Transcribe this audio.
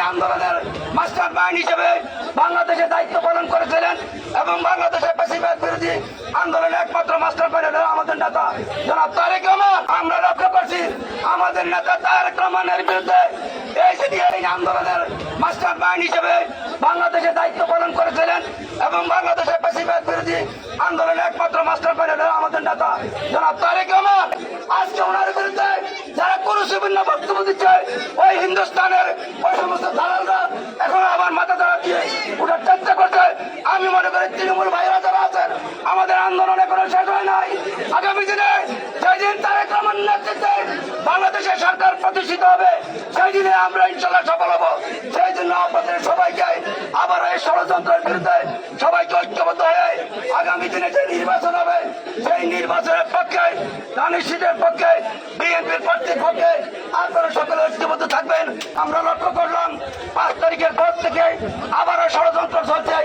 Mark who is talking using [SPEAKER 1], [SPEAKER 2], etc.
[SPEAKER 1] আন্দোলনের master mind হিসেবে বাংলাদেশে দায়িত্ব পালন করেছিলেন এবং বাংলাদেশের বেশিরভাগ বিরোধী আন্দোলনের একমাত্র মাস্টার মাইন্ড আমাদের নেতা জনাব তারেক রহমান। আমরা লক্ষ্য করছি আমাদের নেতা তারেক রহমানের বিরুদ্ধে এই আন্দোলনের মাস্টার মাইন্ড হিসেবে বাংলাদেশে দায়িত্ব পালন করেছিলেন এবং বাংলাদেশের বেশিরভাগ বিরোধী আন্দোলনের একমাত্র মাস্টার মাইন্ড আমাদের নেতা জনাব তারেক রহমান। আজকে ওনার বিরুদ্ধে যারা কুরুচিপূর্ণ বক্তব্য দিচ্ছে ওই হিন্দুস্তানের ওই সমস্ত দালালরা এখন আবার মাথা ধরা দিয়ে ওঠার চেষ্টা করছে। আমি মনে করি তৃণমূল ভাইরা যারা আছেন আমাদের আন্দোলন এখনো শেষ হয় নাই। আগামী দিনে যেদিন তারেক রহমান নেতৃত্বে বাংলাদেশের সরকার প্রতিষ্ঠিত হবে সেই দিনে আমরা ইনশাল্লাহ সফল হবো। সেই জন্য আপনাদের সবাইকে আবার এই ষড়যন্ত্রের বিরুদ্ধে সবাইকে ঐক্যবদ্ধ হয়ে আগামী দিনে যে নির্বাচন হবে সেই নির্বাচনের পক্ষে ধানের শীতের পক্ষে বিএনপির প্রার্থীর পক্ষে আপনারা সকলে ঐক্যবদ্ধ থাকবেন। আমরা লক্ষ্য করলাম 5 তারিখের পর থেকে আবারও ষড়যন্ত্র চলছে।